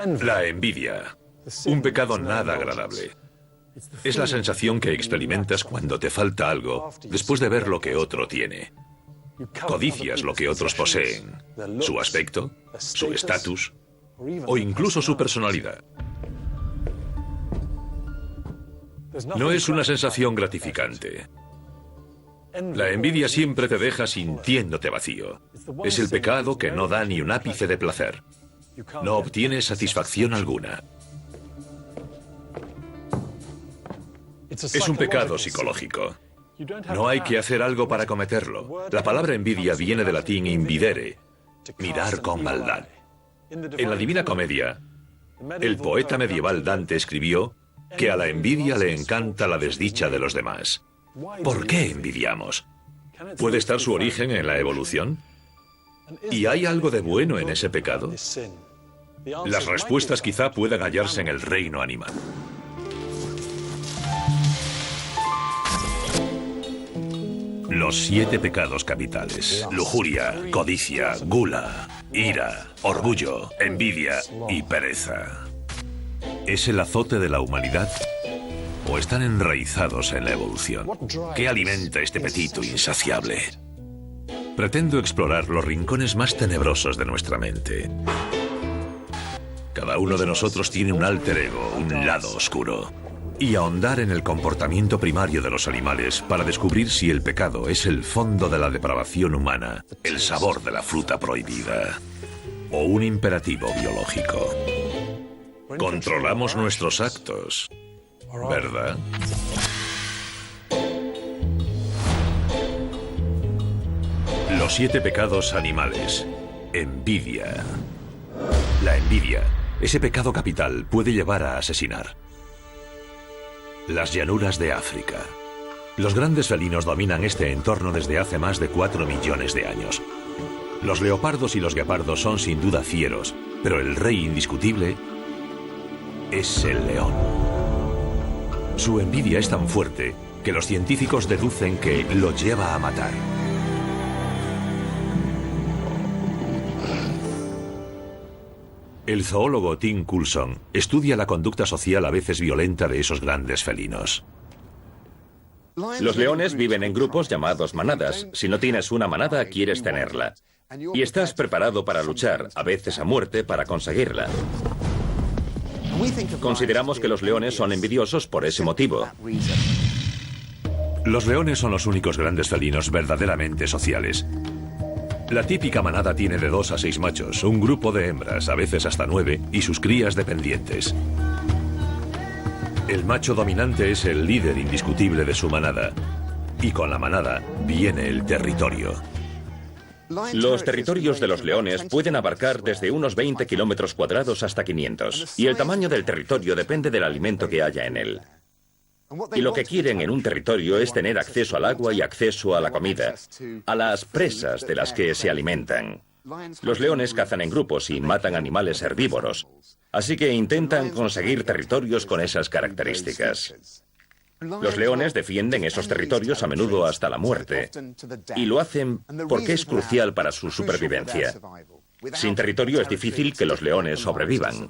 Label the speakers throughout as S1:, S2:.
S1: La envidia. Un pecado nada agradable. Es la sensación que experimentas cuando te falta algo después de ver lo que otro tiene. Codicias lo que otros poseen, su aspecto, su estatus o incluso su personalidad. No es una sensación gratificante. La envidia siempre te deja sintiéndote vacío. Es el pecado que no da ni un ápice de placer. No obtienes satisfacción alguna. Es un pecado psicológico. No hay que hacer algo para cometerlo. La palabra envidia viene del latín invidere, mirar con maldad. En la Divina Comedia, el poeta medieval Dante escribió que a la envidia le encanta la desdicha de los demás. ¿Por qué envidiamos? ¿Puede estar su origen en la evolución? ¿Y hay algo de bueno en ese pecado? Las respuestas quizá puedan hallarse en el reino animal. Los 7 pecados capitales: lujuria, codicia, gula, ira, orgullo, envidia y pereza. ¿Es el azote de la humanidad o están enraizados en la evolución? ¿Qué alimenta este apetito insaciable? Pretendo explorar los rincones más tenebrosos de nuestra mente. Cada uno de nosotros tiene un alter ego, un lado oscuro. Y ahondar en el comportamiento primario de los animales para descubrir si el pecado es el fondo de la depravación humana, el sabor de la fruta prohibida, o un imperativo biológico. Controlamos nuestros actos, ¿verdad? Los 7 pecados animales. Envidia. La envidia, ese pecado capital, puede llevar a asesinar. Las llanuras de África. Los grandes felinos dominan este entorno desde hace más de 4 millones de años. Los leopardos y los guepardos son sin duda fieros, pero el rey indiscutible es el león. Su envidia es tan fuerte que los científicos deducen que lo lleva a matar. El zoólogo Tim Coulson estudia la conducta social a veces violenta de esos grandes felinos.
S2: Los leones viven en grupos llamados manadas. Si no tienes una manada, quieres tenerla. Y estás preparado para luchar, a veces a muerte, para conseguirla. Consideramos que los leones son envidiosos por ese motivo.
S1: Los leones son los únicos grandes felinos verdaderamente sociales. La típica manada tiene de 2 a 6 machos, un grupo de hembras, a veces hasta 9, y sus crías dependientes. El macho dominante es el líder indiscutible de su manada, y con la manada viene el territorio.
S2: Los territorios de los leones pueden abarcar desde unos 20 kilómetros cuadrados hasta 500, y el tamaño del territorio depende del alimento que haya en él. Y lo que quieren en un territorio es tener acceso al agua y acceso a la comida, a las presas de las que se alimentan. Los leones cazan en grupos y matan animales herbívoros, así que intentan conseguir territorios con esas características. Los leones defienden esos territorios a menudo hasta la muerte, y lo hacen porque es crucial para su supervivencia. Sin territorio es difícil que los leones sobrevivan.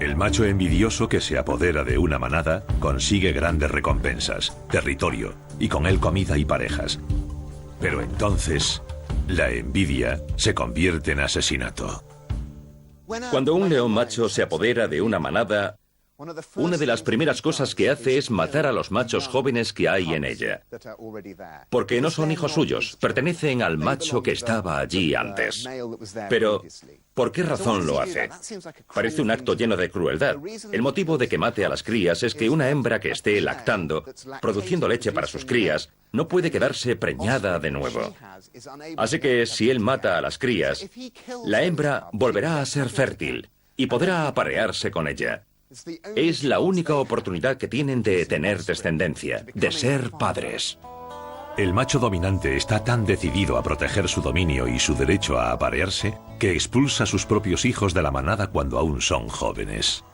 S1: El macho envidioso que se apodera de una manada consigue grandes recompensas, territorio y con él comida y parejas. Pero entonces, la envidia se convierte en asesinato.
S2: Cuando un león macho se apodera de una manada, una de las primeras cosas que hace es matar a los machos jóvenes que hay en ella. Porque no son hijos suyos, pertenecen al macho que estaba allí antes. Pero, ¿por qué razón lo hace? Parece un acto lleno de crueldad. El motivo de que mate a las crías es que una hembra que esté lactando, produciendo leche para sus crías, no puede quedarse preñada de nuevo. Así que si él mata a las crías, la hembra volverá a ser fértil y podrá aparearse con ella. Es la única oportunidad que tienen de tener descendencia, de ser padres.
S1: El macho dominante está tan decidido a proteger su dominio y su derecho a aparearse que expulsa a sus propios hijos de la manada cuando aún son jóvenes.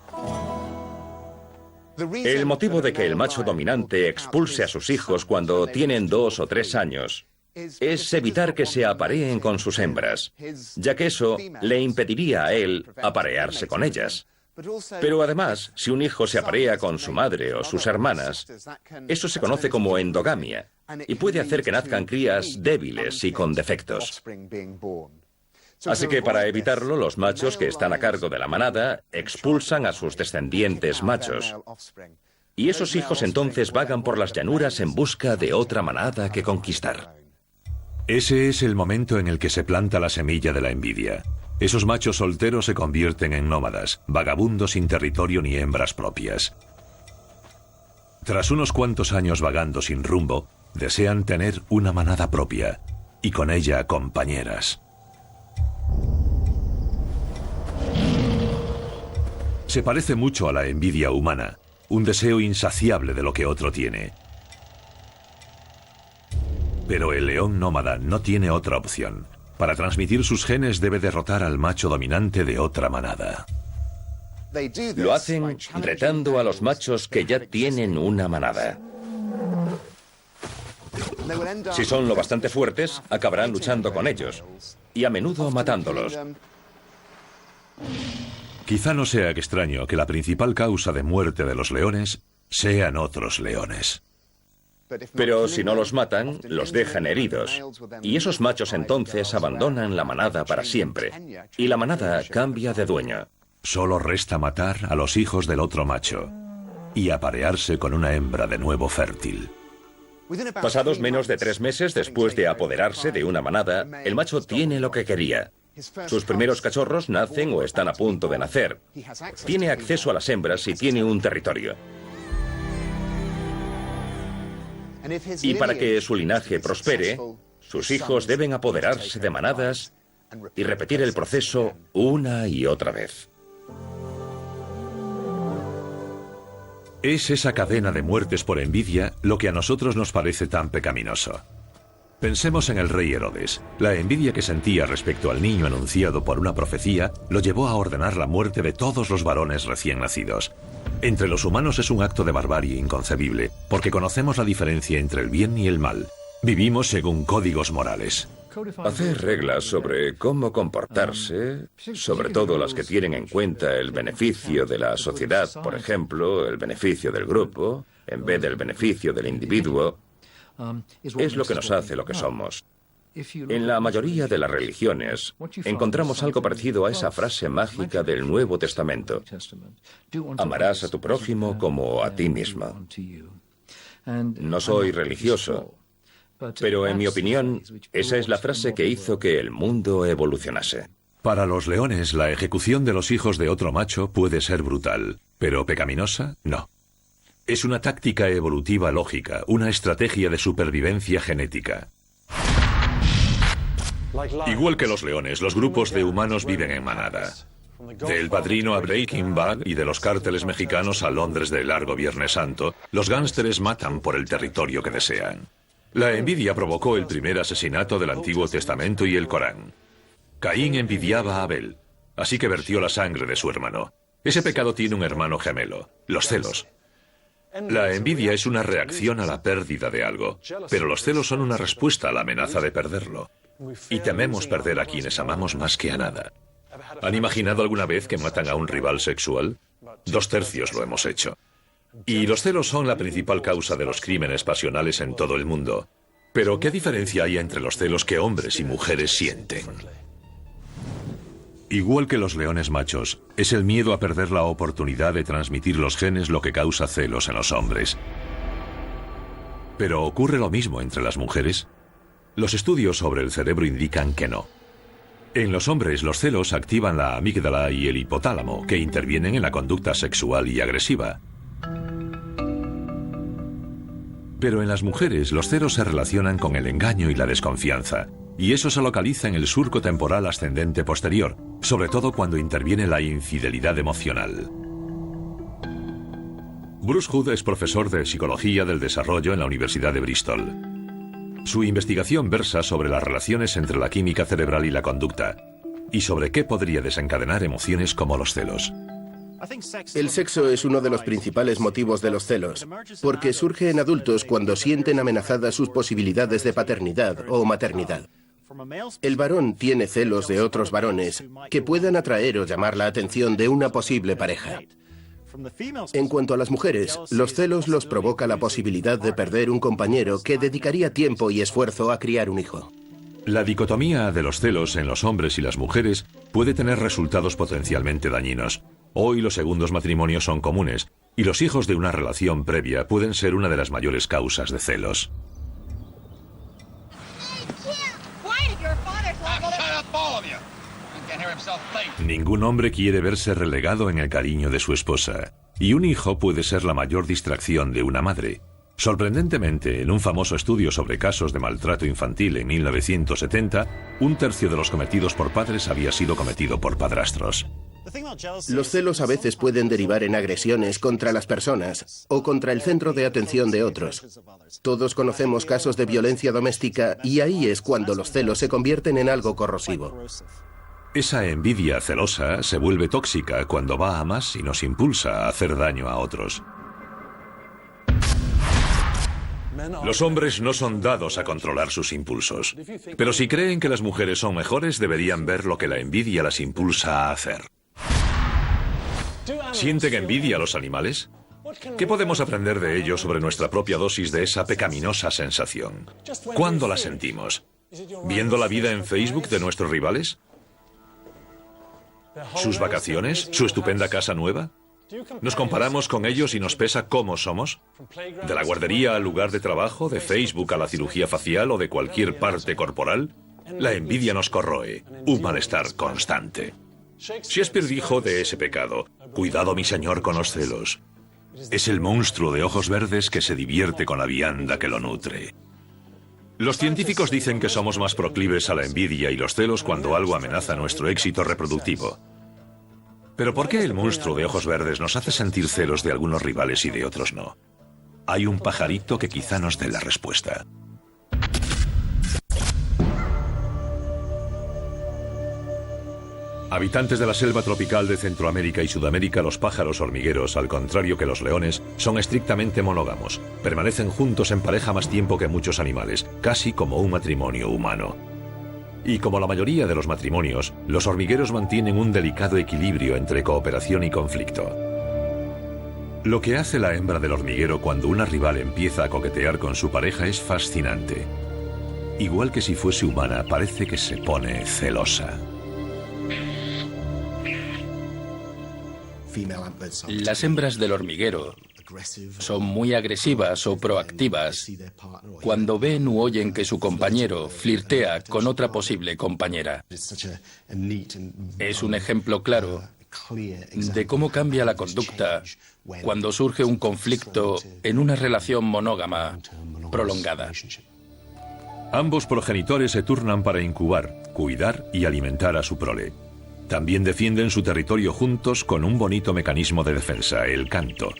S2: El motivo de que el macho dominante expulse a sus hijos cuando tienen 2 o 3 años es evitar que se apareen con sus hembras, ya que eso le impediría a él aparearse con ellas. Pero además, si un hijo se aparea con su madre o sus hermanas, eso se conoce como endogamia y puede hacer que nazcan crías débiles y con defectos. Así que para evitarlo, los machos que están a cargo de la manada expulsan a sus descendientes machos. Y esos hijos entonces vagan por las llanuras en busca de otra manada que conquistar.
S1: Ese es el momento en el que se planta la semilla de la envidia. Esos machos solteros se convierten en nómadas, vagabundos sin territorio ni hembras propias. Tras unos cuantos años vagando sin rumbo, desean tener una manada propia, y con ella compañeras. Se parece mucho a la envidia humana, un deseo insaciable de lo que otro tiene. Pero el león nómada no tiene otra opción. Para transmitir sus genes debe derrotar al macho dominante de otra manada.
S2: Lo hacen retando a los machos que ya tienen una manada. Si son lo bastante fuertes, acabarán luchando con ellos, y a menudo matándolos.
S1: Quizá no sea extraño que la principal causa de muerte de los leones sean otros leones.
S2: Pero si no los matan, los dejan heridos. Y esos machos entonces abandonan la manada para siempre. Y la manada cambia de dueño.
S1: Solo resta matar a los hijos del otro macho y aparearse con una hembra de nuevo fértil.
S2: Pasados menos de 3 meses después de apoderarse de una manada, el macho tiene lo que quería. Sus primeros cachorros nacen o están a punto de nacer. Tiene acceso a las hembras y tiene un territorio. Y para que su linaje prospere, sus hijos deben apoderarse de manadas y repetir el proceso una y otra vez.
S1: Es esa cadena de muertes por envidia lo que a nosotros nos parece tan pecaminoso. Pensemos en el rey Herodes. La envidia que sentía respecto al niño anunciado por una profecía lo llevó a ordenar la muerte de todos los varones recién nacidos. Entre los humanos es un acto de barbarie inconcebible, porque conocemos la diferencia entre el bien y el mal. Vivimos según códigos morales.
S2: Hacer reglas sobre cómo comportarse, sobre todo las que tienen en cuenta el beneficio de la sociedad, por ejemplo, el beneficio del grupo, en vez del beneficio del individuo, es lo que nos hace lo que somos. En la mayoría de las religiones encontramos algo parecido a esa frase mágica del Nuevo Testamento. Amarás a tu prójimo como a ti mismo. No soy religioso, pero en mi opinión, esa es la frase que hizo que el mundo evolucionase.
S1: Para los leones, la ejecución de los hijos de otro macho puede ser brutal, pero pecaminosa, no. Es una táctica evolutiva lógica, una estrategia de supervivencia genética. Igual que los leones, los grupos de humanos viven en manada. Del Padrino a Breaking Bad y de los cárteles mexicanos a Londres del largo Viernes Santo, los gánsteres matan por el territorio que desean. La envidia provocó el primer asesinato del Antiguo Testamento y el Corán. Caín envidiaba a Abel, así que vertió la sangre de su hermano. Ese pecado tiene un hermano gemelo, los celos. La envidia es una reacción a la pérdida de algo, pero los celos son una respuesta a la amenaza de perderlo. Y tememos perder a quienes amamos más que a nada. ¿Han imaginado alguna vez que matan a un rival sexual? 2/3 lo hemos hecho. Y los celos son la principal causa de los crímenes pasionales en todo el mundo. Pero ¿qué diferencia hay entre los celos que hombres y mujeres sienten? Igual que los leones machos, es el miedo a perder la oportunidad de transmitir los genes lo que causa celos en los hombres. ¿Pero ocurre lo mismo entre las mujeres? Los estudios sobre el cerebro indican que no. En los hombres, los celos activan la amígdala y el hipotálamo, que intervienen en la conducta sexual y agresiva. Pero en las mujeres, los celos se relacionan con el engaño y la desconfianza, y eso se localiza en el surco temporal ascendente posterior, sobre todo cuando interviene la infidelidad emocional. Bruce Hood es profesor de Psicología del Desarrollo en la Universidad de Bristol. Su investigación versa sobre las relaciones entre la química cerebral y la conducta, y sobre qué podría desencadenar emociones como los celos.
S3: El sexo es uno de los principales motivos de los celos, porque surge en adultos cuando sienten amenazadas sus posibilidades de paternidad o maternidad. El varón tiene celos de otros varones que puedan atraer o llamar la atención de una posible pareja. En cuanto a las mujeres, los celos los provoca la posibilidad de perder un compañero que dedicaría tiempo y esfuerzo a criar un hijo.
S1: La dicotomía de los celos en los hombres y las mujeres puede tener resultados potencialmente dañinos. Hoy los segundos matrimonios son comunes, y los hijos de una relación previa pueden ser una de las mayores causas de celos. Ningún hombre quiere verse relegado en el cariño de su esposa, y un hijo puede ser la mayor distracción de una madre. Sorprendentemente, en un famoso estudio sobre casos de maltrato infantil en 1970, un tercio de los cometidos por padres había sido cometido por padrastros.
S3: Los celos a veces pueden derivar en agresiones contra las personas o contra el centro de atención de otros. Todos conocemos casos de violencia doméstica y ahí es cuando los celos se convierten en algo corrosivo.
S1: Esa envidia celosa se vuelve tóxica cuando va a más y nos impulsa a hacer daño a otros. Los hombres no son dados a controlar sus impulsos, pero si creen que las mujeres son mejores, deberían ver lo que la envidia las impulsa a hacer. ¿Sienten envidia a los animales? ¿Qué podemos aprender de ellos sobre nuestra propia dosis de esa pecaminosa sensación? ¿Cuándo la sentimos? ¿Viendo la vida en Facebook de nuestros rivales? ¿Sus vacaciones? ¿Su estupenda casa nueva? ¿Nos comparamos con ellos y nos pesa cómo somos? ¿De la guardería al lugar de trabajo, de Facebook a la cirugía facial o de cualquier parte corporal? La envidia nos corroe, un malestar constante. Shakespeare dijo de ese pecado: «Cuidado, mi señor, con los celos. Es el monstruo de ojos verdes que se divierte con la vianda que lo nutre». Los científicos dicen que somos más proclives a la envidia y los celos cuando algo amenaza nuestro éxito reproductivo. Pero ¿por qué el monstruo de ojos verdes nos hace sentir celos de algunos rivales y de otros no? Hay un pajarito que quizá nos dé la respuesta. Habitantes de la selva tropical de Centroamérica y Sudamérica, los pájaros hormigueros, al contrario que los leones, son estrictamente monógamos. Permanecen juntos en pareja más tiempo que muchos animales, casi como un matrimonio humano. Y como la mayoría de los matrimonios, los hormigueros mantienen un delicado equilibrio entre cooperación y conflicto. Lo que hace la hembra del hormiguero cuando una rival empieza a coquetear con su pareja es fascinante. Igual que si fuese humana, parece que se pone celosa.
S4: Las hembras del hormiguero son muy agresivas o proactivas cuando ven u oyen que su compañero flirtea con otra posible compañera. Es un ejemplo claro de cómo cambia la conducta cuando surge un conflicto en una relación monógama prolongada.
S1: Ambos progenitores se turnan para incubar, cuidar y alimentar a su prole. También defienden su territorio juntos con un bonito mecanismo de defensa, el canto.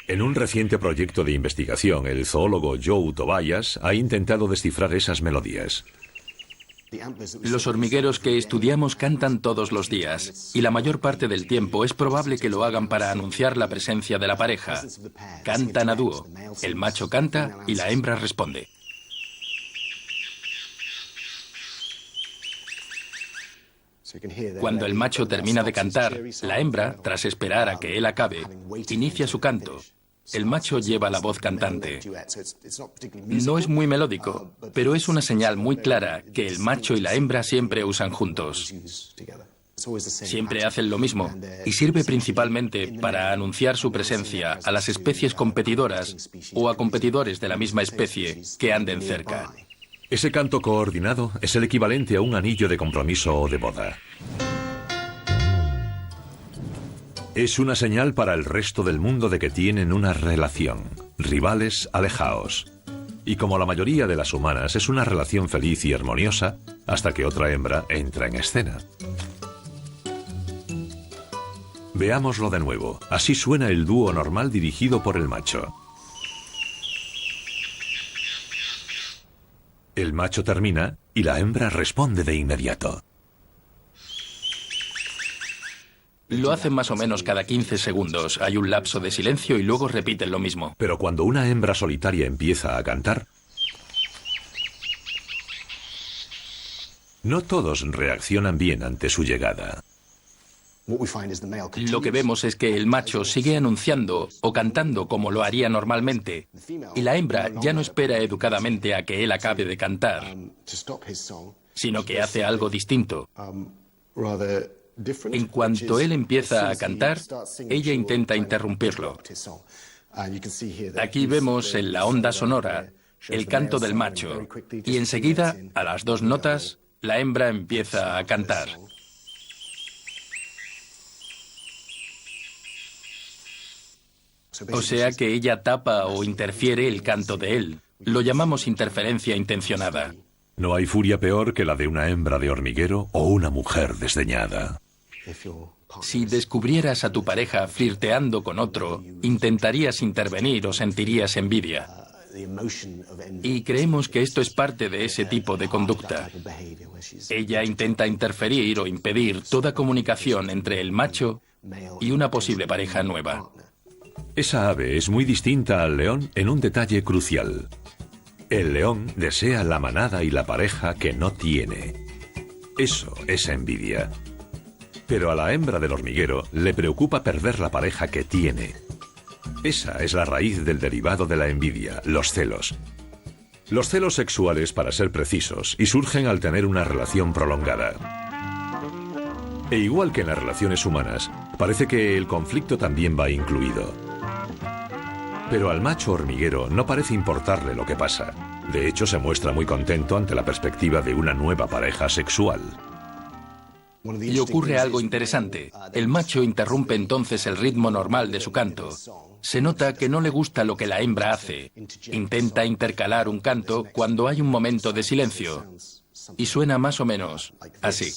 S1: En un reciente proyecto de investigación, el zoólogo Joe Tobias ha intentado descifrar esas melodías.
S4: Los hormigueros que estudiamos cantan todos los días, y la mayor parte del tiempo es probable que lo hagan para anunciar la presencia de la pareja. Cantan a dúo. El macho canta y la hembra responde. Cuando el macho termina de cantar, la hembra, tras esperar a que él acabe, inicia su canto. El macho lleva la voz cantante. No es muy melódico, pero es una señal muy clara que el macho y la hembra siempre usan juntos. Siempre hacen lo mismo y sirve principalmente para anunciar su presencia a las especies competidoras o a competidores de la misma especie que anden cerca.
S1: Ese canto coordinado es el equivalente a un anillo de compromiso o de boda. Es una señal para el resto del mundo de que tienen una relación. Rivales, alejaos. Y como la mayoría de las humanas, es una relación feliz y armoniosa hasta que otra hembra entra en escena. Veámoslo de nuevo. Así suena el dúo normal dirigido por el macho. El macho termina y la hembra responde de inmediato.
S4: Lo hacen más o menos cada 15 segundos. Hay un lapso de silencio y luego repiten lo mismo.
S1: Pero cuando una hembra solitaria empieza a cantar, no todos reaccionan bien ante su llegada.
S4: Lo que vemos es que el macho sigue anunciando o cantando como lo haría normalmente, y la hembra ya no espera educadamente a que él acabe de cantar, sino que hace algo distinto. En cuanto él empieza a cantar, ella intenta interrumpirlo. Aquí vemos en la onda sonora el canto del macho, y enseguida, a las 2 notas, la hembra empieza a cantar. O sea que ella tapa o interfiere el canto de él. Lo llamamos interferencia intencionada.
S1: No hay furia peor que la de una hembra de hormiguero o una mujer desdeñada.
S4: Si descubrieras a tu pareja flirteando con otro, intentarías intervenir o sentirías envidia. Y creemos que esto es parte de ese tipo de conducta. Ella intenta interferir o impedir toda comunicación entre el macho y una posible pareja nueva.
S1: Esa ave es muy distinta al león en un detalle crucial. El león desea la manada y la pareja que no tiene. Eso es envidia. Pero a la hembra del hormiguero le preocupa perder la pareja que tiene. Esa es la raíz del derivado de la envidia, los celos. Los celos sexuales, para ser precisos, y surgen al tener una relación prolongada. E igual que en las relaciones humanas, parece que el conflicto también va incluido. Pero al macho hormiguero no parece importarle lo que pasa. De hecho, se muestra muy contento ante la perspectiva de una nueva pareja sexual.
S4: Y ocurre algo interesante. El macho interrumpe entonces el ritmo normal de su canto. Se nota que no le gusta lo que la hembra hace. Intenta intercalar un canto cuando hay un momento de silencio. Y suena más o menos así.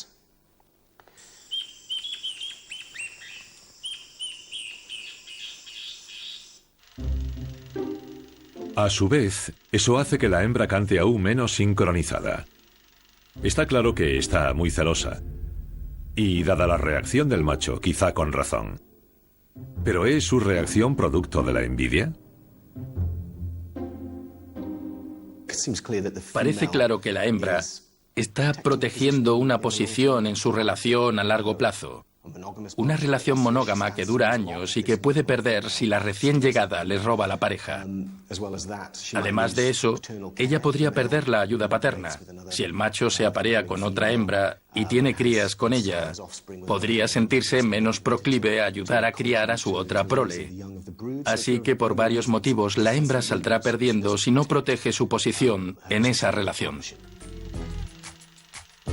S1: A su vez, eso hace que la hembra cante aún menos sincronizada. Está claro que está muy celosa. Y dada la reacción del macho, quizá con razón. ¿Pero es su reacción producto de la envidia?
S4: Parece claro que la hembra está protegiendo una posición en su relación a largo plazo. Una relación monógama que dura años y que puede perder si la recién llegada le roba a la pareja. Además de eso, ella podría perder la ayuda paterna. Si el macho se aparea con otra hembra y tiene crías con ella, podría sentirse menos proclive a ayudar a criar a su otra prole. Así que por varios motivos la hembra saldrá perdiendo si no protege su posición en esa relación.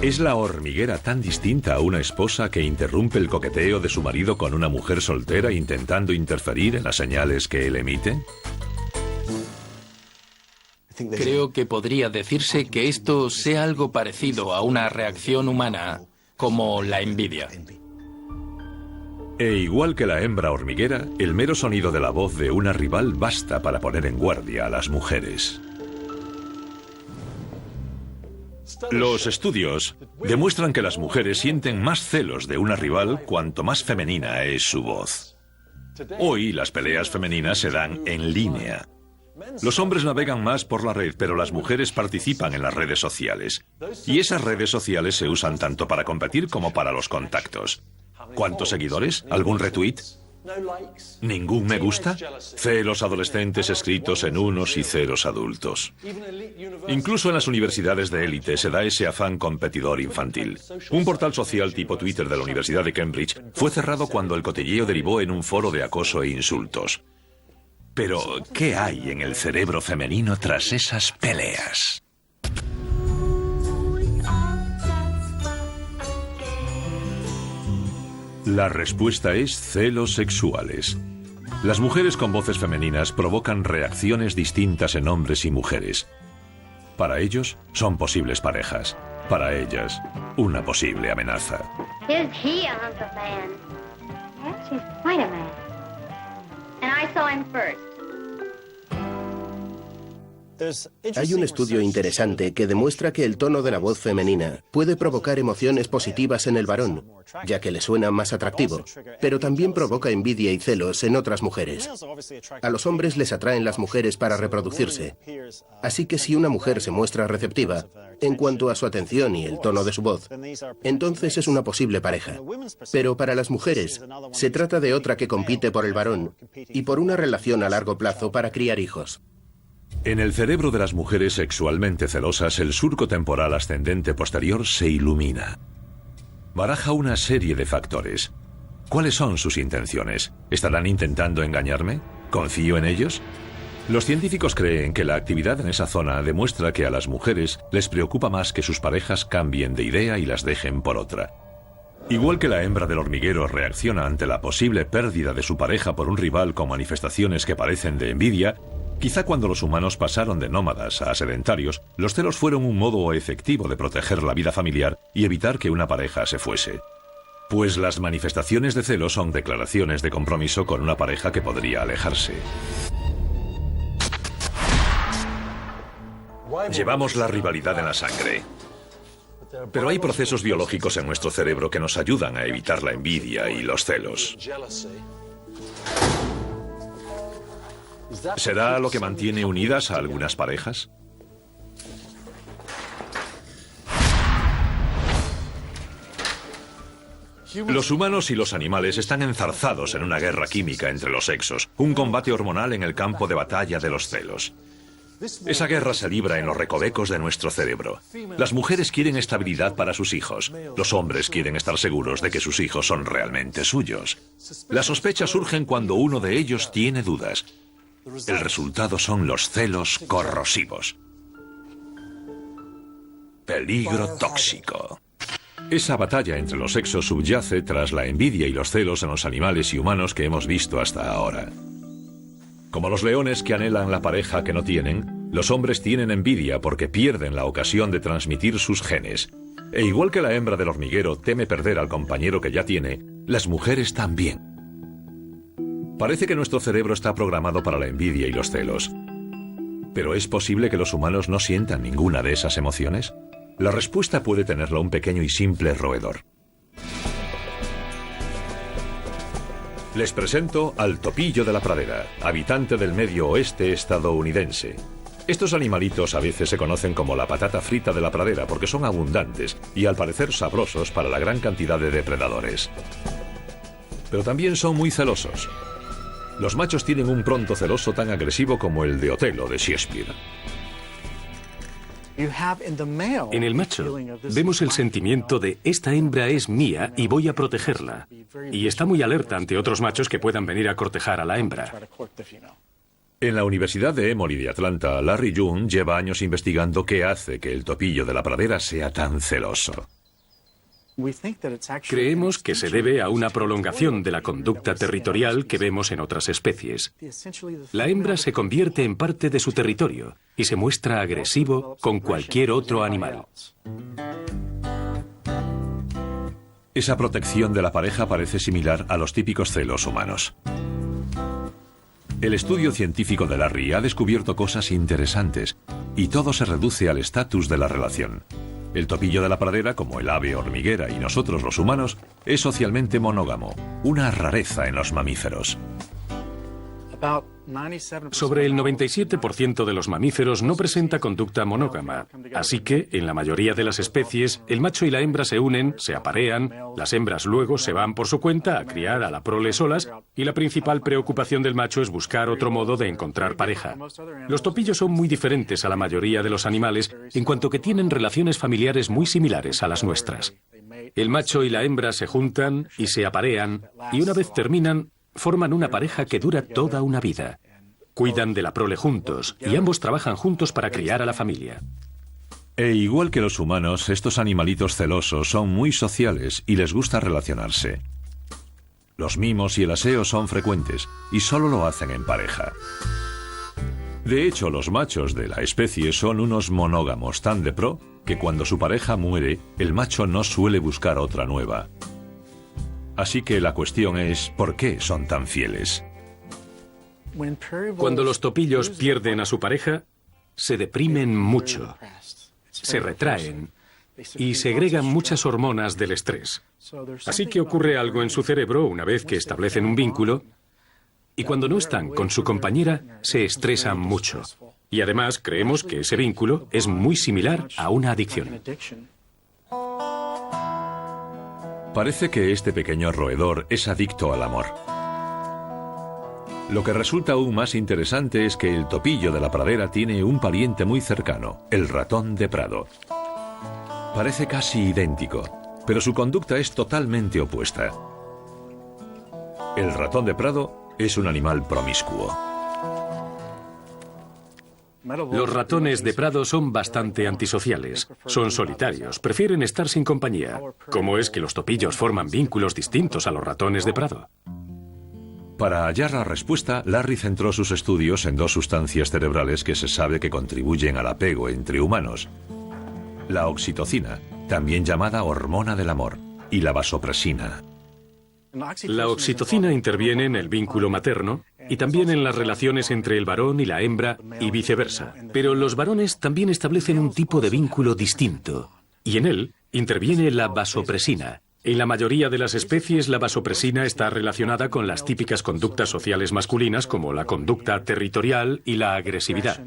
S1: ¿Es la hormiguera tan distinta a una esposa que interrumpe el coqueteo de su marido con una mujer soltera intentando interferir en las señales que él emite?
S4: Creo que podría decirse que esto sea algo parecido a una reacción humana, como la envidia.
S1: E igual que la hembra hormiguera, el mero sonido de la voz de una rival basta para poner en guardia a las mujeres. Los estudios demuestran que las mujeres sienten más celos de una rival cuanto más femenina es su voz. Hoy las peleas femeninas se dan en línea. Los hombres navegan más por la red, pero las mujeres participan en las redes sociales. Y esas redes sociales se usan tanto para competir como para los contactos. ¿Cuántos seguidores? ¿Algún retweet? ¿Ningún me gusta? Celos adolescentes escritos en unos y ceros adultos. Incluso en las universidades de élite se da ese afán competidor infantil. Un portal social tipo Twitter de la Universidad de Cambridge fue cerrado cuando el cotilleo derivó en un foro de acoso e insultos. Pero, ¿qué hay en el cerebro femenino tras esas peleas? La respuesta es celos sexuales. Las mujeres con voces femeninas provocan reacciones distintas en hombres y mujeres. Para ellos, son posibles parejas. Para ellas, una posible amenaza.
S5: Is he a hunk of man? Yes, he's quite a man. And I saw him first.
S3: Hay un estudio interesante que demuestra que el tono de la voz femenina puede provocar emociones positivas en el varón, ya que le suena más atractivo, pero también provoca envidia y celos en otras mujeres. A los hombres les atraen las mujeres para reproducirse, así que si una mujer se muestra receptiva en cuanto a su atención y el tono de su voz, entonces es una posible pareja. Pero para las mujeres, se trata de otra que compite por el varón y por una relación a largo plazo para criar hijos.
S1: En el cerebro de las mujeres sexualmente celosas, el surco temporal ascendente posterior se ilumina. Baraja una serie de factores. ¿Cuáles son sus intenciones? ¿Estarán intentando engañarme? ¿Confío en ellos? Los científicos creen que la actividad en esa zona demuestra que a las mujeres les preocupa más que sus parejas cambien de idea y las dejen por otra. Igual que la hembra del hormiguero reacciona ante la posible pérdida de su pareja por un rival con manifestaciones que parecen de envidia, quizá cuando los humanos pasaron de nómadas a sedentarios, los celos fueron un modo efectivo de proteger la vida familiar y evitar que una pareja se fuese. Pues las manifestaciones de celos son declaraciones de compromiso con una pareja que podría alejarse. Llevamos la rivalidad en la sangre. Pero hay procesos biológicos en nuestro cerebro que nos ayudan a evitar la envidia y los celos. ¿Será lo que mantiene unidas a algunas parejas? Los humanos y los animales están enzarzados en una guerra química entre los sexos, un combate hormonal en el campo de batalla de los celos. Esa guerra se libra en los recovecos de nuestro cerebro. Las mujeres quieren estabilidad para sus hijos. Los hombres quieren estar seguros de que sus hijos son realmente suyos. Las sospechas surgen cuando uno de ellos tiene dudas. El resultado son los celos corrosivos. Peligro tóxico. Esa batalla entre los sexos subyace tras la envidia y los celos en los animales y humanos que hemos visto hasta ahora. Como los leones que anhelan la pareja que no tienen, los hombres tienen envidia porque pierden la ocasión de transmitir sus genes. E igual que la hembra del hormiguero teme perder al compañero que ya tiene, las mujeres también. Parece que nuestro cerebro está programado para la envidia y los celos. ¿Pero es posible que los humanos no sientan ninguna de esas emociones? La respuesta puede tenerla un pequeño y simple roedor. Les presento al topillo de la pradera, habitante del medio oeste estadounidense. Estos animalitos a veces se conocen como la patata frita de la pradera porque son abundantes y al parecer sabrosos para la gran cantidad de depredadores. Pero también son muy celosos. Los machos tienen un pronto celoso tan agresivo como el de Otelo de Shakespeare.
S6: En el macho vemos el sentimiento de esta hembra es mía y voy a protegerla. Y está muy alerta ante otros machos que puedan venir a cortejar a la hembra.
S1: En la Universidad de Emory de Atlanta, Larry June lleva años investigando qué hace que el topillo de la pradera sea tan celoso.
S6: Creemos que se debe a una prolongación de la conducta territorial que vemos en otras especies. La hembra se convierte en parte de su territorio y se muestra agresivo con cualquier otro animal.
S1: Esa protección de la pareja parece similar a los típicos celos humanos. El estudio científico de Larry ha descubierto cosas interesantes y todo se reduce al estatus de la relación. El topillo de la pradera, como el ave hormiguera y nosotros los humanos, es socialmente monógamo, una rareza en los mamíferos.
S6: Sobre el 97% de los mamíferos no presenta conducta monógama, así que, en la mayoría de las especies, el macho y la hembra se unen, se aparean, las hembras luego se van por su cuenta a criar a la prole solas, y la principal preocupación del macho es buscar otro modo de encontrar pareja. Los topillos son muy diferentes a la mayoría de los animales, en cuanto que tienen relaciones familiares muy similares a las nuestras. El macho y la hembra se juntan y se aparean, y una vez terminan, forman una pareja que dura toda una vida. Cuidan de la prole juntos y ambos trabajan juntos para criar a la familia.
S1: E igual que los humanos, estos animalitos celosos son muy sociales y les gusta relacionarse. Los mimos y el aseo son frecuentes y solo lo hacen en pareja. De hecho, los machos de la especie son unos monógamos tan de pro que cuando su pareja muere, el macho no suele buscar otra nueva. Así que la cuestión es, ¿por qué son tan fieles?
S6: Cuando los topillos pierden a su pareja, se deprimen mucho, se retraen y segregan muchas hormonas del estrés. Así que ocurre algo en su cerebro una vez que establecen un vínculo y cuando no están con su compañera se estresan mucho. Y además creemos que ese vínculo es muy similar a una adicción.
S1: Parece que este pequeño roedor es adicto al amor. Lo que resulta aún más interesante es que el topillo de la pradera tiene un pariente muy cercano, el ratón de prado. Parece casi idéntico, pero su conducta es totalmente opuesta. El ratón de prado es un animal promiscuo.
S6: Los ratones de prado son bastante antisociales. Son solitarios, prefieren estar sin compañía. ¿Cómo es que los topillos forman vínculos distintos a los ratones de prado?
S1: Para hallar la respuesta, Larry centró sus estudios en dos sustancias cerebrales que se sabe que contribuyen al apego entre humanos. La oxitocina, también llamada hormona del amor, y la vasopresina.
S6: La oxitocina interviene en el vínculo materno y también en las relaciones entre el varón y la hembra y viceversa. Pero los varones también establecen un tipo de vínculo distinto, y en él interviene la vasopresina. En la mayoría de las especies, la vasopresina está relacionada con las típicas conductas sociales masculinas como la conducta territorial y la agresividad.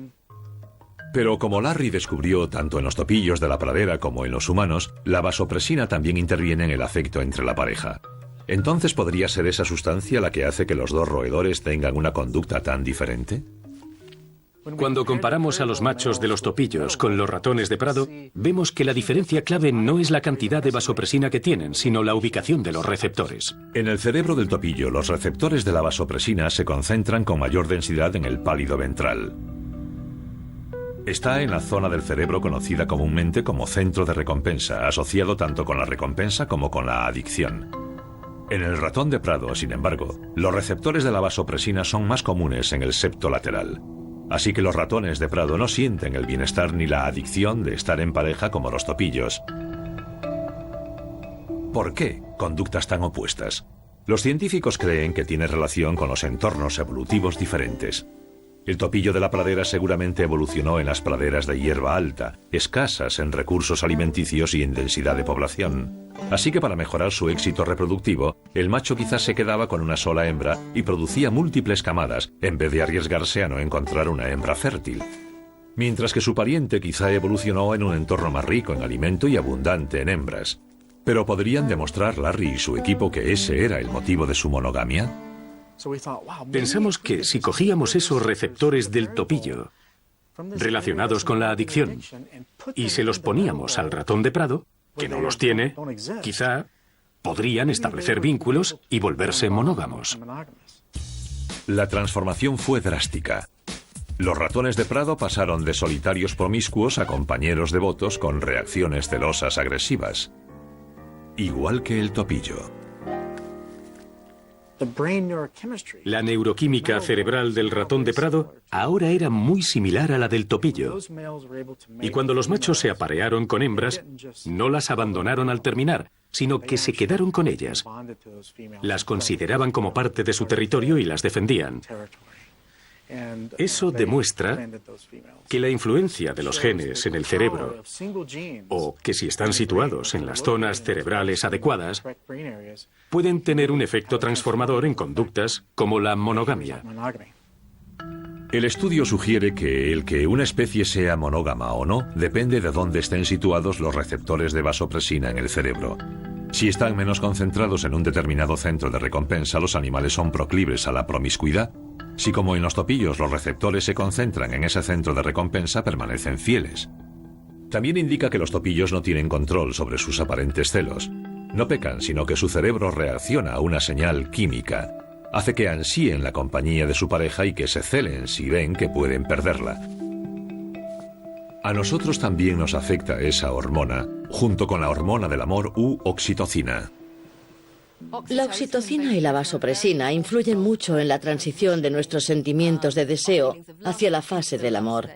S1: Pero como Larry descubrió tanto en los topillos de la pradera como en los humanos, la vasopresina también interviene en el afecto entre la pareja. ¿Entonces podría ser esa sustancia la que hace que los dos roedores tengan una conducta tan diferente?
S6: Cuando comparamos a los machos de los topillos con los ratones de prado, vemos que la diferencia clave no es la cantidad de vasopresina que tienen, sino la ubicación de los receptores.
S1: En el cerebro del topillo, los receptores de la vasopresina se concentran con mayor densidad en el pálido ventral. Está en la zona del cerebro conocida comúnmente como centro de recompensa, asociado tanto con la recompensa como con la adicción. En el ratón de prado, sin embargo, los receptores de la vasopresina son más comunes en el septo lateral. Así que los ratones de prado no sienten el bienestar ni la adicción de estar en pareja como los topillos. ¿Por qué conductas tan opuestas? Los científicos creen que tiene relación con los entornos evolutivos diferentes. El topillo de la pradera seguramente evolucionó en las praderas de hierba alta, escasas en recursos alimenticios y en densidad de población. Así que para mejorar su éxito reproductivo, el macho quizás se quedaba con una sola hembra y producía múltiples camadas, en vez de arriesgarse a no encontrar una hembra fértil. Mientras que su pariente quizá evolucionó en un entorno más rico en alimento y abundante en hembras. ¿Pero podrían demostrar Larry y su equipo que ese era el motivo de su monogamia?
S6: Pensamos que si cogíamos esos receptores del topillo relacionados con la adicción y se los poníamos al ratón de prado, que no los tiene, quizá podrían establecer vínculos y volverse monógamos.
S1: La transformación fue drástica. Los ratones de prado pasaron de solitarios promiscuos a compañeros devotos con reacciones celosas agresivas. Igual que el topillo.
S6: La neuroquímica cerebral del ratón de prado ahora era muy similar a la del topillo. Y cuando los machos se aparearon con hembras, no las abandonaron al terminar, sino que se quedaron con ellas. Las consideraban como parte de su territorio y las defendían. Eso demuestra que la influencia de los genes en el cerebro, o que si están situados en las zonas cerebrales adecuadas, pueden tener un efecto transformador en conductas como la monogamia.
S1: El estudio sugiere que el que una especie sea monógama o no depende de dónde estén situados los receptores de vasopresina en el cerebro. Si están menos concentrados en un determinado centro de recompensa, los animales son proclives a la promiscuidad. Si como en los topillos los receptores se concentran en ese centro de recompensa, permanecen fieles. También indica que los topillos no tienen control sobre sus aparentes celos. No pecan, sino que su cerebro reacciona a una señal química. Hace que ansíen la compañía de su pareja y que se celen si ven que pueden perderla. A nosotros también nos afecta esa hormona, junto con la hormona del amor u oxitocina.
S7: La oxitocina y la vasopresina influyen mucho en la transición de nuestros sentimientos de deseo hacia la fase del amor.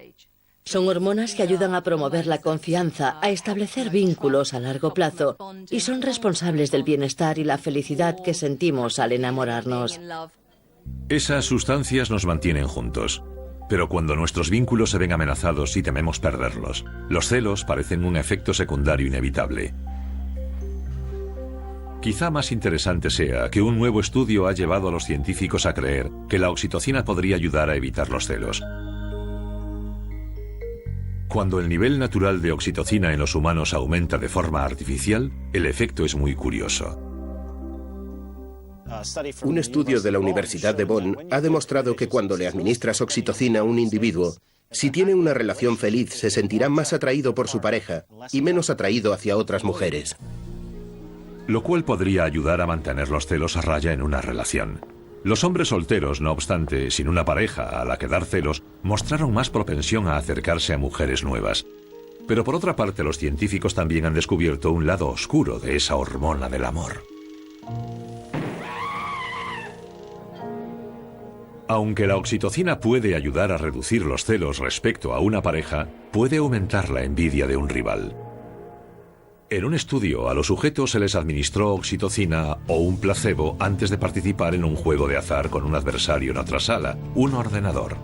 S7: Son hormonas que ayudan a promover la confianza, a establecer vínculos a largo plazo y son responsables del bienestar y la felicidad que sentimos al enamorarnos.
S1: Esas sustancias nos mantienen juntos. Pero cuando nuestros vínculos se ven amenazados y tememos perderlos, los celos parecen un efecto secundario inevitable. Quizá más interesante sea que un nuevo estudio ha llevado a los científicos a creer que la oxitocina podría ayudar a evitar los celos. Cuando el nivel natural de oxitocina en los humanos aumenta de forma artificial, el efecto es muy curioso.
S3: Un estudio de la Universidad de Bonn ha demostrado que cuando le administras oxitocina a un individuo, si tiene una relación feliz, se sentirá más atraído por su pareja y menos atraído hacia otras mujeres.
S1: Lo cual podría ayudar a mantener los celos a raya en una relación. Los hombres solteros, no obstante, sin una pareja a la que dar celos, mostraron más propensión a acercarse a mujeres nuevas. Pero por otra parte, los científicos también han descubierto un lado oscuro de esa hormona del amor. Aunque la oxitocina puede ayudar a reducir los celos respecto a una pareja, puede aumentar la envidia de un rival. En un estudio, a los sujetos se les administró oxitocina o un placebo antes de participar en un juego de azar con un adversario en otra sala, un ordenador.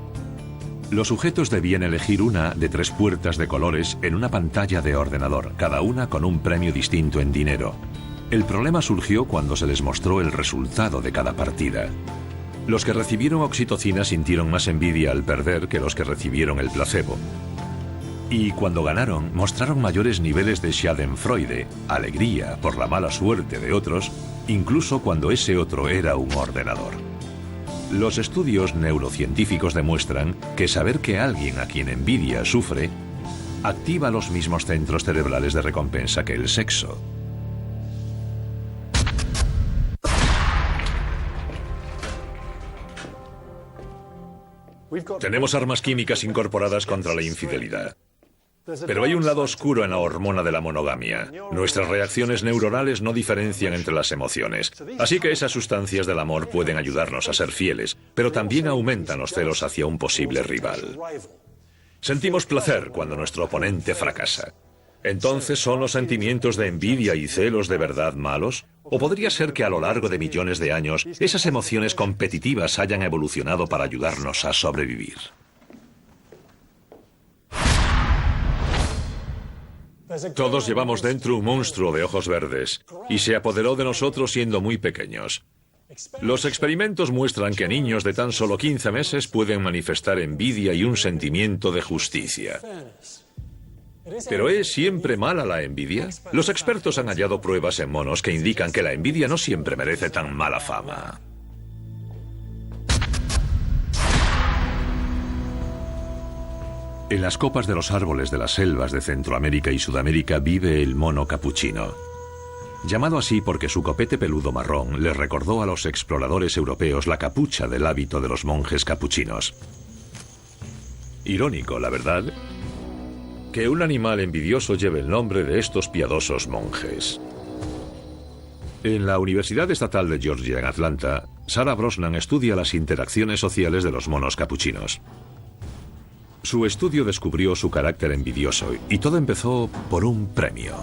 S1: Los sujetos debían elegir una de 3 puertas de colores en una pantalla de ordenador, cada una con un premio distinto en dinero. El problema surgió cuando se les mostró el resultado de cada partida. Los que recibieron oxitocina sintieron más envidia al perder que los que recibieron el placebo. Y cuando ganaron, mostraron mayores niveles de schadenfreude, alegría por la mala suerte de otros, incluso cuando ese otro era un ordenador. Los estudios neurocientíficos demuestran que saber que alguien a quien envidia sufre, activa los mismos centros cerebrales de recompensa que el sexo. Tenemos armas químicas incorporadas contra la infidelidad. Pero hay un lado oscuro en la hormona de la monogamia. Nuestras reacciones neuronales no diferencian entre las emociones. Así que esas sustancias del amor pueden ayudarnos a ser fieles, pero también aumentan los celos hacia un posible rival. Sentimos placer cuando nuestro oponente fracasa. ¿Entonces son los sentimientos de envidia y celos de verdad malos? ¿O podría ser que a lo largo de millones de años esas emociones competitivas hayan evolucionado para ayudarnos a sobrevivir? Todos llevamos dentro un monstruo de ojos verdes y se apoderó de nosotros siendo muy pequeños. Los experimentos muestran que niños de tan solo 15 meses pueden manifestar envidia y un sentimiento de justicia. ¿Pero es siempre mala la envidia? Los expertos han hallado pruebas en monos que indican que la envidia no siempre merece tan mala fama. En las copas de los árboles de las selvas de Centroamérica y Sudamérica vive el mono capuchino. Llamado así porque su copete peludo marrón le recordó a los exploradores europeos la capucha del hábito de los monjes capuchinos. Irónico, la verdad, que un animal envidioso lleve el nombre de estos piadosos monjes. En la Universidad Estatal de Georgia, en Atlanta, Sarah Brosnan estudia las interacciones sociales de los monos capuchinos. Su estudio descubrió su carácter envidioso y todo empezó por un premio.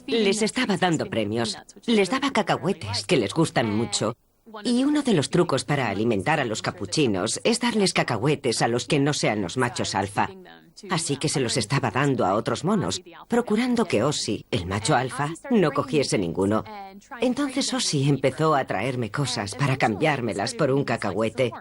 S8: Les estaba dando premios. Les daba cacahuetes, que les gustan mucho. Y uno de los trucos para alimentar a los capuchinos es darles cacahuetes a los que no sean los machos alfa. Así que se los estaba dando a otros monos, procurando que Ozzy, el macho alfa, no cogiese ninguno. Entonces Ozzy empezó a traerme cosas para cambiármelas por un cacahuete.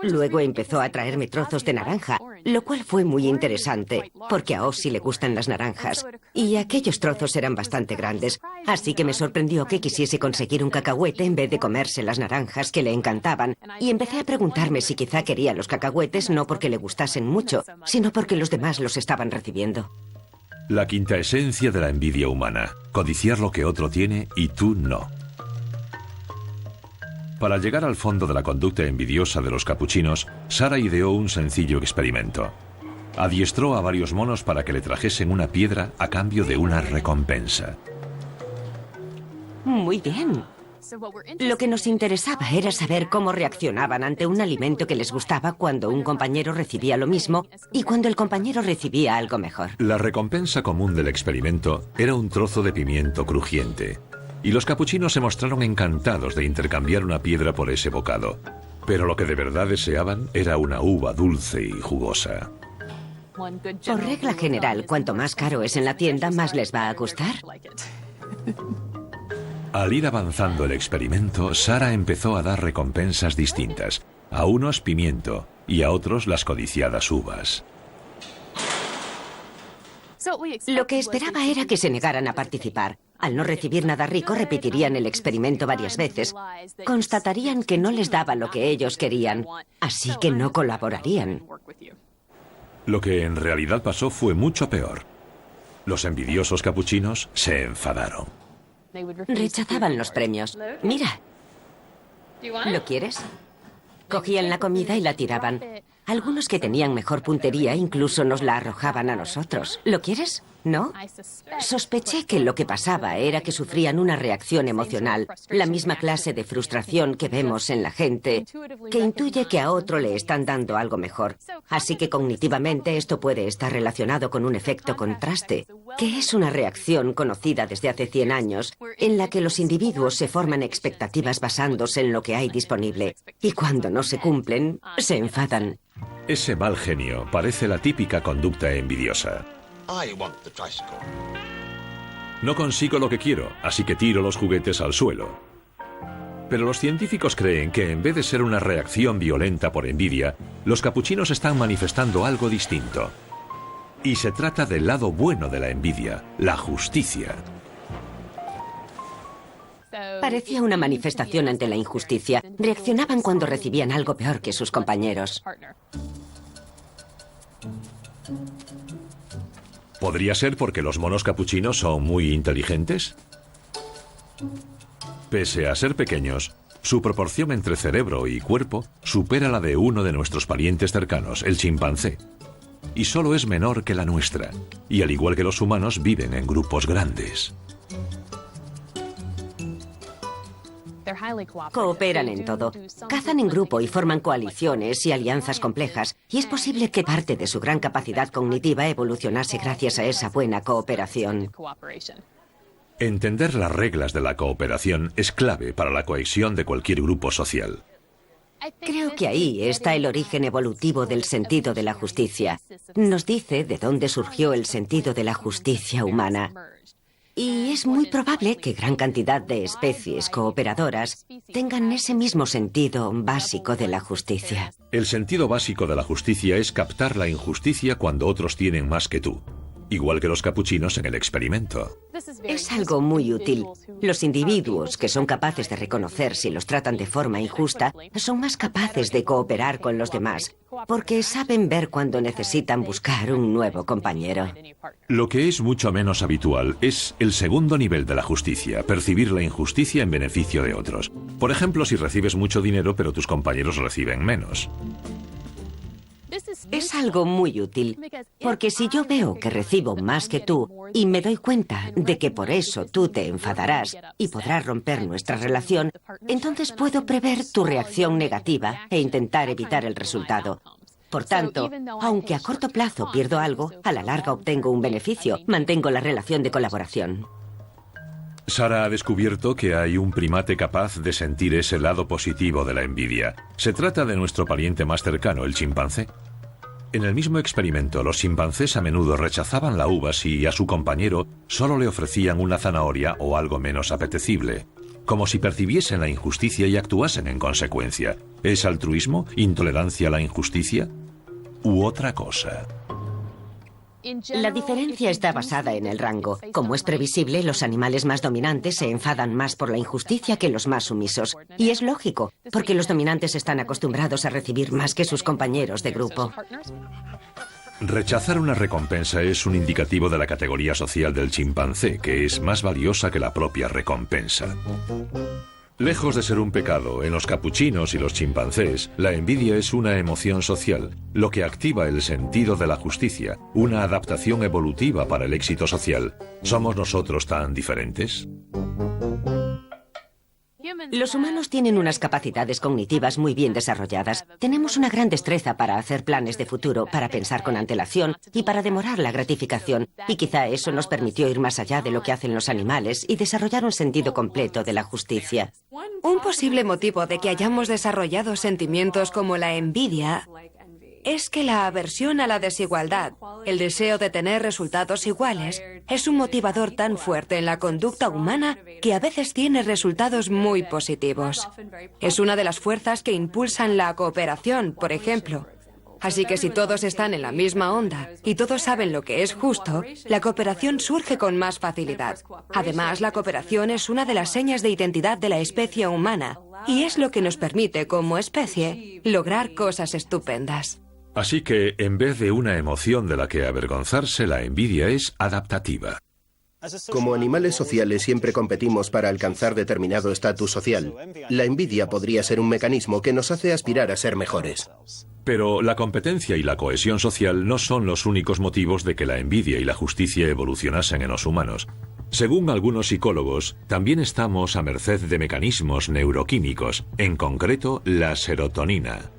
S8: Luego empezó a traerme trozos de naranja, lo cual fue muy interesante, porque a Ozzy le gustan las naranjas, y aquellos trozos eran bastante grandes, así que me sorprendió que quisiese conseguir un cacahuete en vez de comerse las naranjas que le encantaban, y empecé a preguntarme si quizá quería los cacahuetes no porque le gustasen mucho, sino porque los demás los estaban recibiendo.
S1: La quinta esencia de la envidia humana: codiciar lo que otro tiene y tú no. Para llegar al fondo de la conducta envidiosa de los capuchinos, Sarah ideó un sencillo experimento. Adiestró a varios monos para que le trajesen una piedra a cambio de una recompensa.
S8: Muy bien. Lo que nos interesaba era saber cómo reaccionaban ante un alimento que les gustaba cuando un compañero recibía lo mismo y cuando el compañero recibía algo mejor.
S1: La recompensa común del experimento era un trozo de pimiento crujiente. Y los capuchinos se mostraron encantados de intercambiar una piedra por ese bocado. Pero lo que de verdad deseaban era una uva dulce y jugosa.
S8: Por regla general, cuanto más caro es en la tienda, más les va a gustar.
S1: Al ir avanzando el experimento, Sara empezó a dar recompensas distintas. A unos pimiento y a otros las codiciadas uvas.
S8: Lo que esperaba era que se negaran a participar. Al no recibir nada rico, repetirían el experimento varias veces. Constatarían que no les daba lo que ellos querían, así que no colaborarían.
S1: Lo que en realidad pasó fue mucho peor. Los envidiosos capuchinos se enfadaron.
S8: Rechazaban los premios. Mira. ¿Lo quieres? Cogían la comida y la tiraban. Algunos que tenían mejor puntería incluso nos la arrojaban a nosotros. ¿Lo quieres? ¿No? Sospeché que lo que pasaba era que sufrían una reacción emocional, la misma clase de frustración que vemos en la gente, que intuye que a otro le están dando algo mejor. Así que cognitivamente esto puede estar relacionado con un efecto contraste, que es una reacción conocida desde hace 100 años, en la que los individuos se forman expectativas basándose en lo que hay disponible, y cuando no se cumplen, se enfadan.
S1: Ese mal genio parece la típica conducta envidiosa. No consigo lo que quiero, así que tiro los juguetes al suelo. Pero los científicos creen que en vez de ser una reacción violenta por envidia, los capuchinos están manifestando algo distinto. Y se trata del lado bueno de la envidia, la justicia.
S8: Parecía una manifestación ante la injusticia. Reaccionaban cuando recibían algo peor que sus compañeros.
S1: ¿Podría ser porque los monos capuchinos son muy inteligentes? Pese a ser pequeños, su proporción entre cerebro y cuerpo supera la de uno de nuestros parientes cercanos, el chimpancé. Y solo es menor que la nuestra. Y al igual que los humanos, viven en grupos grandes.
S8: Cooperan en todo. Cazan en grupo y forman coaliciones y alianzas complejas. Y es posible que parte de su gran capacidad cognitiva evolucionase gracias a esa buena cooperación.
S1: Entender las reglas de la cooperación es clave para la cohesión de cualquier grupo social.
S8: Creo que ahí está el origen evolutivo del sentido de la justicia. Nos dice de dónde surgió el sentido de la justicia humana. Y es muy probable que gran cantidad de especies cooperadoras tengan ese mismo sentido básico de la justicia.
S1: El sentido básico de la justicia es captar la injusticia cuando otros tienen más que tú. Igual que los capuchinos en el experimento.
S8: Es algo muy útil. Los individuos que son capaces de reconocer si los tratan de forma injusta son más capaces de cooperar con los demás, porque saben ver cuando necesitan buscar un nuevo compañero.
S1: Lo que es mucho menos habitual es el segundo nivel de la justicia, percibir la injusticia en beneficio de otros. Por ejemplo, si recibes mucho dinero pero tus compañeros reciben menos.
S8: Es algo muy útil, porque si yo veo que recibo más que tú y me doy cuenta de que por eso tú te enfadarás y podrás romper nuestra relación, entonces puedo prever tu reacción negativa e intentar evitar el resultado. Por tanto, aunque a corto plazo pierdo algo, a la larga obtengo un beneficio, mantengo la relación de colaboración.
S1: Sara ha descubierto que hay un primate capaz de sentir ese lado positivo de la envidia. Se trata de nuestro pariente más cercano, el chimpancé. En el mismo experimento, los chimpancés a menudo rechazaban la uva si a su compañero solo le ofrecían una zanahoria o algo menos apetecible, como si percibiesen la injusticia y actuasen en consecuencia. ¿Es altruismo, intolerancia a la injusticia u otra cosa?
S8: La diferencia está basada en el rango. Como es previsible, los animales más dominantes se enfadan más por la injusticia que los más sumisos. Y es lógico, porque los dominantes están acostumbrados a recibir más que sus compañeros de grupo.
S1: Rechazar una recompensa es un indicativo de la categoría social del chimpancé, que es más valiosa que la propia recompensa. Lejos de ser un pecado, en los capuchinos y los chimpancés, la envidia es una emoción social, lo que activa el sentido de la justicia, una adaptación evolutiva para el éxito social. ¿Somos nosotros tan diferentes?
S8: Los humanos tienen unas capacidades cognitivas muy bien desarrolladas. Tenemos una gran destreza para hacer planes de futuro, para pensar con antelación y para demorar la gratificación. Y quizá eso nos permitió ir más allá de lo que hacen los animales y desarrollar un sentido completo de la justicia.
S9: Un posible motivo de que hayamos desarrollado sentimientos como la envidia es que la aversión a la desigualdad, el deseo de tener resultados iguales, es un motivador tan fuerte en la conducta humana que a veces tiene resultados muy positivos. Es una de las fuerzas que impulsan la cooperación, por ejemplo. Así que si todos están en la misma onda y todos saben lo que es justo, la cooperación surge con más facilidad. Además, la cooperación es una de las señas de identidad de la especie humana y es lo que nos permite, como especie, lograr cosas estupendas.
S1: Así que, en vez de una emoción de la que avergonzarse, la envidia es adaptativa.
S3: Como animales sociales siempre competimos para alcanzar determinado estatus social. La envidia podría ser un mecanismo que nos hace aspirar a ser mejores.
S1: Pero la competencia y la cohesión social no son los únicos motivos de que la envidia y la justicia evolucionasen en los humanos. Según algunos psicólogos, también estamos a merced de mecanismos neuroquímicos, en concreto la serotonina.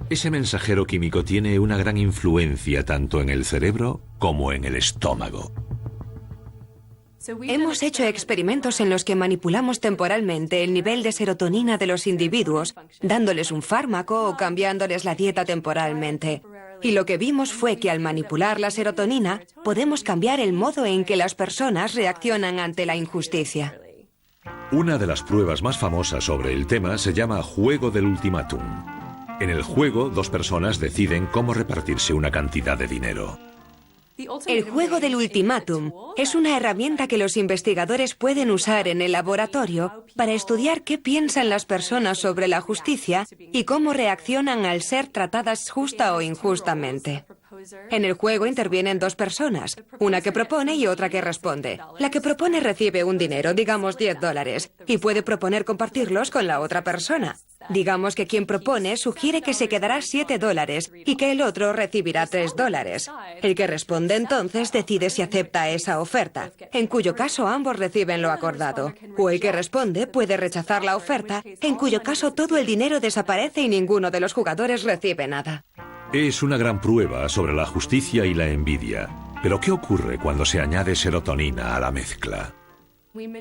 S1: Ese mensajero químico tiene una gran influencia tanto en el cerebro como en el estómago.
S9: Hemos hecho experimentos en los que manipulamos temporalmente el nivel de serotonina de los individuos, dándoles un fármaco o cambiándoles la dieta temporalmente. Y lo que vimos fue que al manipular la serotonina, podemos cambiar el modo en que las personas reaccionan ante la injusticia.
S1: Una de las pruebas más famosas sobre el tema se llama juego del ultimátum. En el juego, dos personas deciden cómo repartirse una cantidad de dinero.
S9: El juego del ultimátum es una herramienta que los investigadores pueden usar en el laboratorio para estudiar qué piensan las personas sobre la justicia y cómo reaccionan al ser tratadas justa o injustamente. En el juego intervienen dos personas, una que propone y otra que responde. La que propone recibe un dinero, digamos $10, y puede proponer compartirlos con la otra persona. Digamos que quien propone sugiere que se quedará $7 y que el otro recibirá $3. El que responde entonces decide si acepta esa oferta, en cuyo caso ambos reciben lo acordado. O el que responde puede rechazar la oferta, en cuyo caso todo el dinero desaparece y ninguno de los jugadores recibe nada.
S1: Es una gran prueba sobre la justicia y la envidia. Pero ¿qué ocurre cuando se añade serotonina a la mezcla?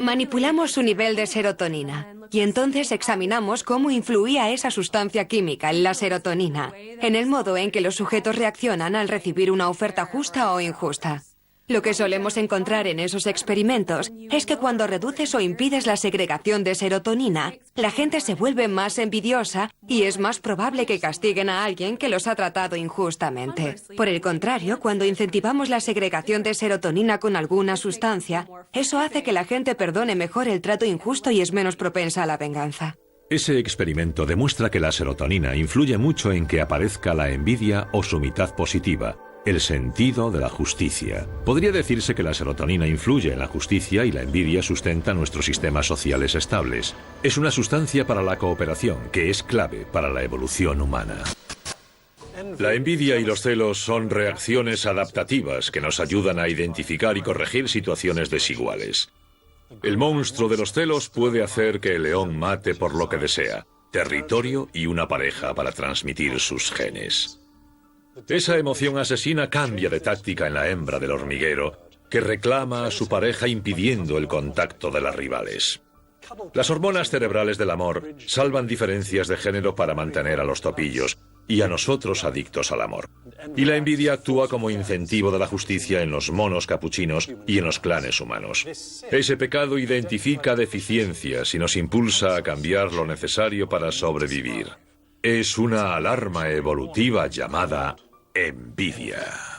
S9: Manipulamos su nivel de serotonina y entonces examinamos cómo influía esa sustancia química, la serotonina, en el modo en que los sujetos reaccionan al recibir una oferta justa o injusta. Lo que solemos encontrar en esos experimentos es que cuando reduces o impides la segregación de serotonina, la gente se vuelve más envidiosa y es más probable que castiguen a alguien que los ha tratado injustamente. Por el contrario, cuando incentivamos la segregación de serotonina con alguna sustancia, eso hace que la gente perdone mejor el trato injusto y es menos propensa a la venganza.
S1: Ese experimento demuestra que la serotonina influye mucho en que aparezca la envidia o su mitad positiva, el sentido de la justicia. Podría decirse que la serotonina influye en la justicia y la envidia sustenta nuestros sistemas sociales estables. Es una sustancia para la cooperación que es clave para la evolución humana. La envidia y los celos son reacciones adaptativas que nos ayudan a identificar y corregir situaciones desiguales. El monstruo de los celos puede hacer que el león mate por lo que desea, territorio y una pareja para transmitir sus genes. Esa emoción asesina cambia de táctica en la hembra del hormiguero, que reclama a su pareja impidiendo el contacto de las rivales. Las hormonas cerebrales del amor salvan diferencias de género para mantener a los topillos y a nosotros adictos al amor. Y la envidia actúa como incentivo de la justicia en los monos capuchinos y en los clanes humanos. Ese pecado identifica deficiencias y nos impulsa a cambiar lo necesario para sobrevivir. Es una alarma evolutiva llamada envidia.